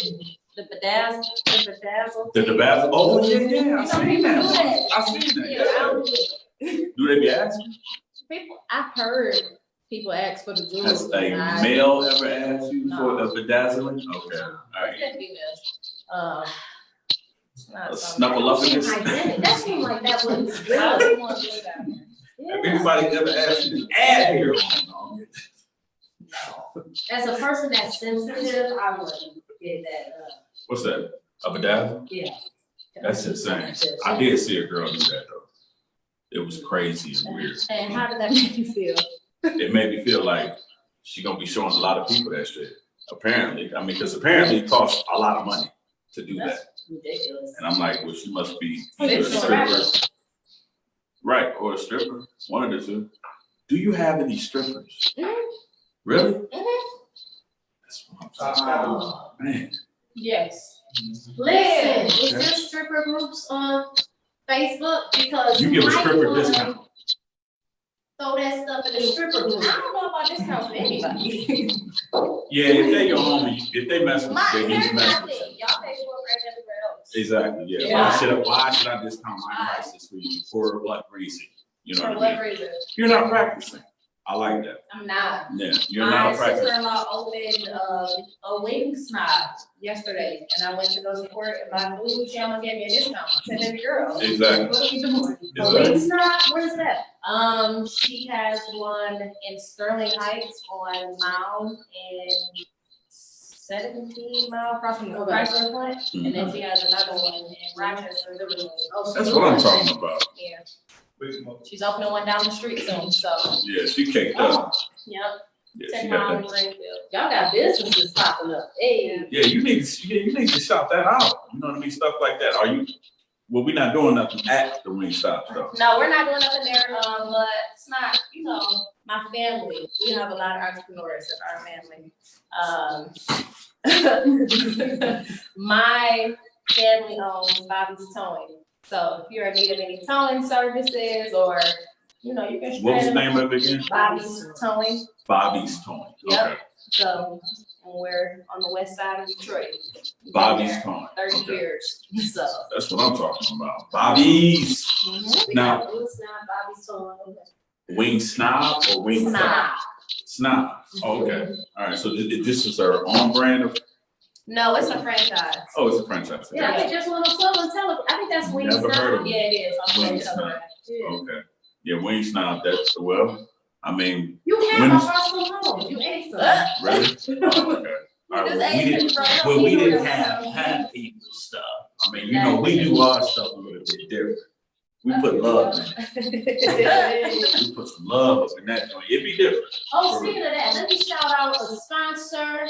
The bedazzle. The tobacco. Oh yeah, You know, I seen people that. do that. I seen that. Yeah, I don't do it. Do they be asking? People, I've heard people ask for the jewelry. Has a and I- male ever asked you No. for a bedazzling? Okay, all right. It's females. not snuffleupagus. That seemed like that was I good. don't want to live down there. Have anybody ever asked you to add hair on? As a person that's sensitive, I wouldn't get that. What's that? A bedazzle? Yeah. That's insane. I did see a girl do that though. It was crazy and weird. And how did that make you feel? It made me feel like she gonna be showing a lot of people that shit. Apparently, I mean, because apparently it costs a lot of money to do that. That's ridiculous. And I'm like, well, she must be either a stripper, right, or a stripper. One of the two. Do you have any strippers? Really? That's what I'm talking about. Man. Yes. Listen, is there stripper groups on Facebook? Because You give a might stripper wanna discount. Throw that stuff in the stripper I group. don't know about discounts for anybody. Yeah, if they your homie, if they mess with you, they need to Here's mess my with you. thing. Y'all pay for it right everywhere else. Exactly, yeah. Yeah. Why should I discount my prices for you for what reason? You know For what I what mean? reason? You're not practicing. I like that. I'm not. Yeah, you're My not practicing. sister-in-law opened a wing snob yesterday, and I went to go support it. And my food, she almost gave me a discount. I said, "Baby girl, Exactly. what are we doing?" Police not? Where's that? She has one in Sterling Heights on Mound and 17 Mile across from the Okay. Chrysler plant, and then she has another one in Rochester. Oh, That's what I'm talking about. Yeah, she's opening one down the street soon. So, Yeah, she caked up. yep, Yeah, 10 she Mile got in that. Greenfield. Y'all got businesses popping up. Hey. Yeah, you need to shout that out. You know what I mean? Stuff like that. Are you? Well, we're not doing nothing at the wing stop though. No, we're not doing nothing there, but it's not, my family, we have a lot of entrepreneurs in our family. My family owns Bobby's Towing. So if you're in need of any towing services or, you can What was the spread name of it again? Bobby's Towing. Bobby's Towing. Yep. Okay. So, and we're on the west side of Detroit. We've been Bobby's there Towing. 30 Okay. years, so. That's what I'm talking about. Bobby's. We Now- got Wing Snob, Bobby's Towing. Wing snob or wing Snob. Snob. Oh, okay. All right. So this is her own brand of. No, it's a franchise. Oh, it's a franchise. Yeah, I think that's what I'm telling. I think that's Wing Never heard of Snob. it. Yeah, it is. I'm Wing going to Snob. tell her. Yeah. Okay. Yeah, wing snob. That's well. I mean, You When have a is- hustle home. You ate some. really? Oh, okay. All right. Well, we didn't have people stuff. I mean, we do our stuff a little bit different. We put love in it. We put some love up in that joint. It'd be different. Oh, speaking of that, let me shout out a sponsor.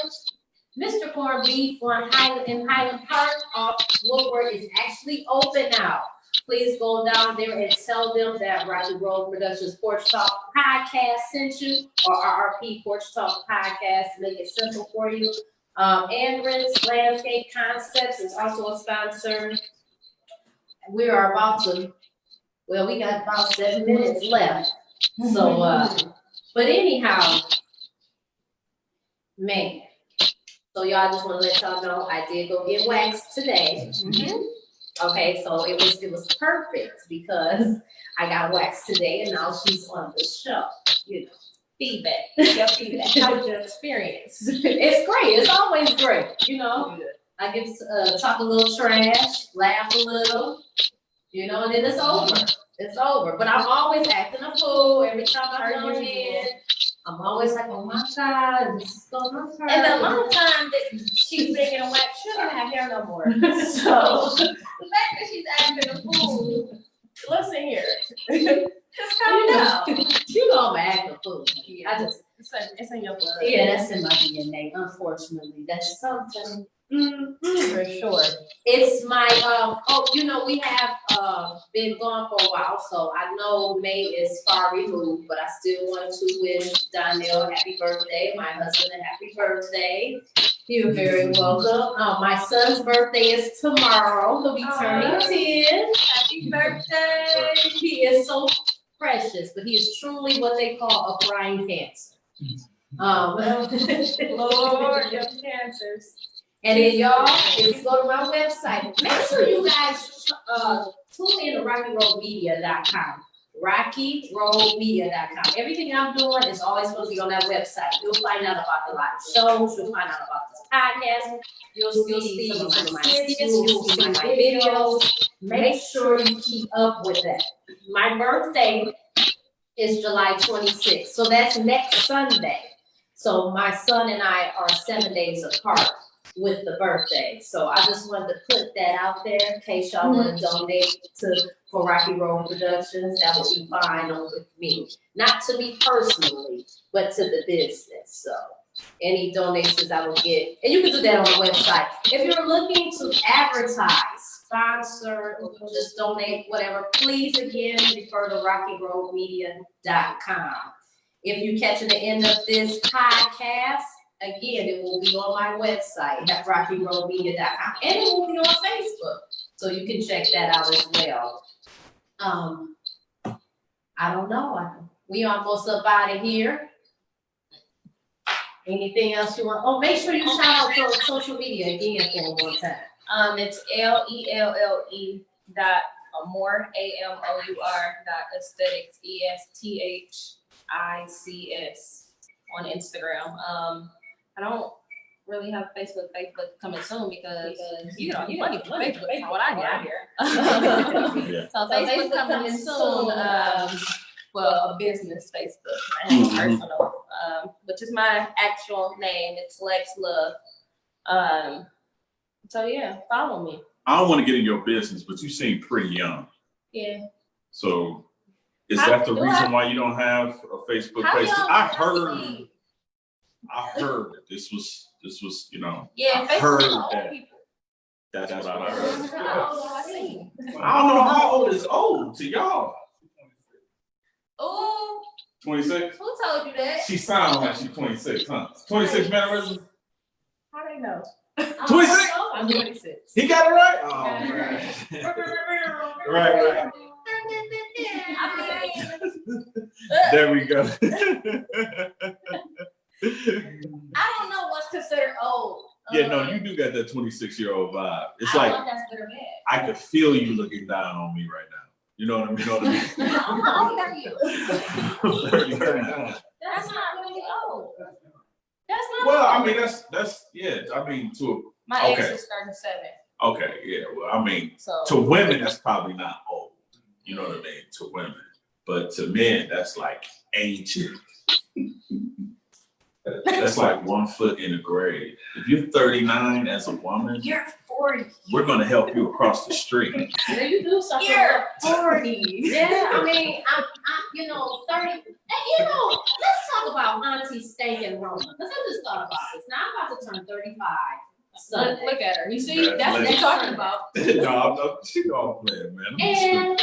Mr. Corned Beef on Highland Park Woodward is actually open now. Please go down there and tell them that Rocky Road Productions Porch Talk Podcast sent you, or Rrppt Porch Talk Podcast, make it simple for you. Andrins Landscape Concepts is also a sponsor. We are about to, we got about 7 minutes left. So, but anyhow, man. So y'all, just want to let y'all know I did go get waxed today. Okay, so it was perfect because I got waxed today and now she's on the show. Feedback. Your feedback. How was your experience? It's great. It's always great. I get to talk a little trash, laugh a little, and then it's over. It's over. But I'm always acting a fool every time I come in. I'm always like, oh my God, this is going on. And the amount of time that she's been getting waxed, she doesn't have hair no more. So the fact that she's acting a fool, listen here. Just calm down. You know I'm acting a fool. Yeah, it's in your blood. Yeah, that's in my DNA. Unfortunately, that's something. For sure. It's my we have been gone for a while, so I know May is far removed, but I still want to wish Donnell happy birthday, my husband a happy birthday. You're very welcome. My son's birthday is tomorrow. He'll be turning 10. Happy birthday. He is so precious, but he is truly what they call a crying cancer. Lord, your cancers. And then y'all, if you go to my website, make sure you guys tune in to RockyroadMedia.com. RockyRoadmedia.com. Everything I'm doing is always supposed to be on that website. You'll find out about the live shows. You'll find out about this podcast. You'll see some of my skits. You'll see my videos. Make sure you keep up with that. My birthday is July 26th. So that's next Sunday. So my son and I are 7 days apart with the birthday. So I just wanted to put that out there in case y'all want to donate for Rocky Road Productions. That would be fine with me. Not to me personally, but to the business. So any donations I will get, and you can do that on the website. If you're looking to advertise, sponsor, or just donate, whatever, please again refer to RockyRoadmedia.com. If you catch the end of this podcast, again, it will be on my website at RockyRoadmedia.com, and it will be on Facebook, so you can check that out as well. I don't know. We almost up out of here. Anything else you want? Oh, make sure you shout out to social media again for one more time. It's LELLE .amour aesthetics ESTHICS on Instagram. I don't really have Facebook coming soon because you know money for Facebook from what I get out here. So Facebook coming soon. Well, a business Facebook and personal, which is my actual name. It's Lex Love. So yeah, follow me. I don't want to get in your business, but you seem pretty young. Yeah. So is that the reason why you don't have a Facebook page? I heard that this was, you know. Yeah, I heard that. That's what I heard. I don't know how old is old to y'all. Oh. 26? Who told you that? She sounds like she's 26, huh? 26 mannerisms? How they know? 26? I'm 26. He got it right? Oh, right. Right. There we go. I don't know what's considered old. Yeah, no, you do got that 26-year-old vibe. It's I like, don't know if that's good or bad. I could feel you looking down on me right now. You know what I mean? How old are you? 39. That's not really old. That's not Well, old. I mean, that's yeah. I mean, my age is 37. okay, yeah. Well, I mean, So to women, that's probably not old. You know what I mean? To women, but to men, that's like ancient. That's like 1 foot in the grave. If you're 39 as a woman, you're 40. we're gonna help you across the street. Yeah, you do something. You're 40. Yeah, I mean, I'm 30. And let's talk about Auntie Steak and Rona, because I just thought about this. Now I'm about to turn 35. Sunday. Look at her. You see, Yeah, that's what they're talking about. No, I'm not. She all playing, man. And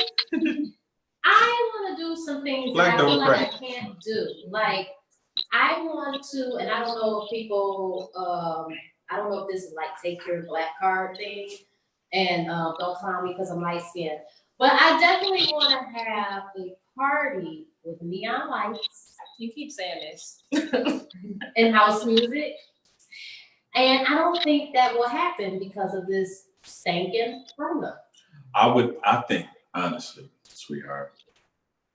I want to do some things Black that I feel like I Democrat. can't do. Like, I want to, and I don't know if people, I don't know if this is like take your black card thing, and don't clown me because I'm light skinned. But I definitely want to have a party with neon lights. You keep saying this. And house music. And I don't think that will happen because of this stinking Rona. I think, honestly, sweetheart,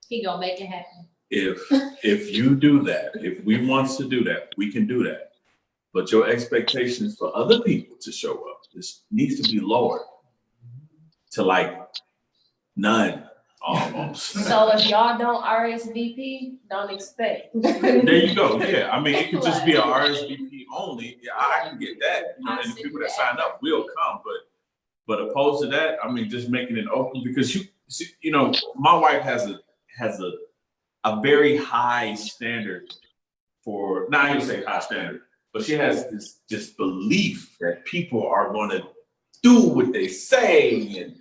He gonna make it happen. if you do that, if we want to do that, we can do that. But your expectations for other people to show up, this needs to be lowered to like none, almost. So if y'all don't RSVP, don't expect. There you go. Yeah, I mean, it could just be a RSVP only. Yeah, I can get that. You know, and the people that sign up will come. But opposed to that, I mean, just making it open because you know, my wife has a very high standard for. Not even say high standard, but she has this belief that people are going to do what they say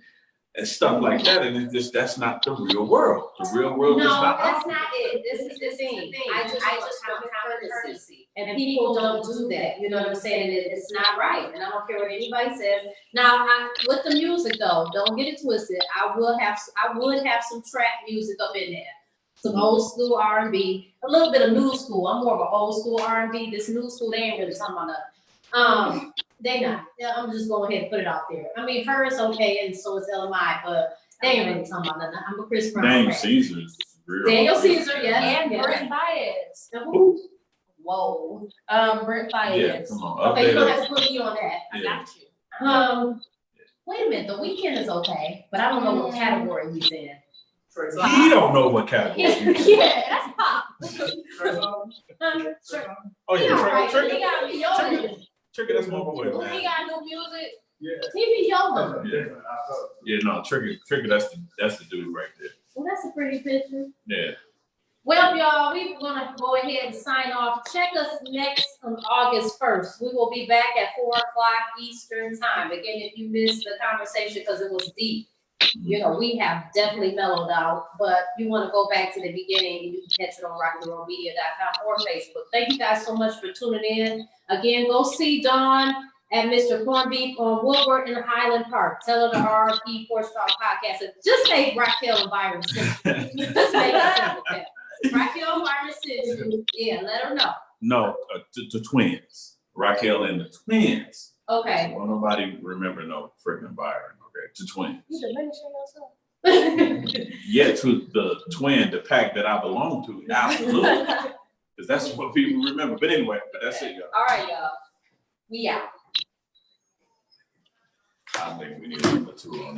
and stuff like that, and that's not the real world. The real world is No, not. that's not it. This is the thing. I just want common courtesy. And people don't do that. You know what I'm saying? It's not right. And I don't care what anybody says. Now, with the music though, don't get it twisted. I would have some trap music up in there. Some old school R&B, a little bit of new school. I'm more of an old school R&B. This new school, they ain't really talking about nothing. They not. Yeah, I'm just going ahead and put it out there. I mean, her is okay, and so is LMI, but They ain't really talking about nothing. I'm a Chris Brown Daniel fan. Caesar's real. Daniel Caesar, yes. And yes. Brent Fayez. Who? Whoa. Brent Fayez. Yeah, come on. Okay, you Update don't us. have to put me on that. I Yeah. got you. Wait a minute, The Weeknd is okay, but I don't know what category he's in. He don't know what category. he's in. Yeah, that's pop. Oh He yeah, alright, Trick he got me yodeling. Trick that's my boy, He man. got new music. He be yodeling. Yeah, yeah, no, Trick that's the dude right there. Well, that's a pretty picture. Yeah. Well, y'all, we're gonna go ahead and sign off. Check us next on August 1st. We will be back at 4 o'clock Eastern time. Again, if you missed the conversation because it was deep, you know, we have definitely mellowed out, but you want to go back to the beginning, you can catch it on rockyroadmedia.com or Facebook. Thank you guys so much for tuning in. Again, go see Dawn at Mr. Corned Beef on Woodward in Highland Park. Tell her the Rrppt Horsepower Podcast. And just say Raquel and Byron sent you. Just make it simple. Okay? Raquel and Byron sent you. Yeah, let her know. No, the twins. Raquel and the twins. Okay. Well, nobody remember no freaking Byron. Okay, the twins. You diminishing yourself. Yeah, to the twin, the pack that I belong to. Absolutely. Because that's what people remember. But anyway, that's it, y'all. All right, y'all. We out. I think we need to put two on.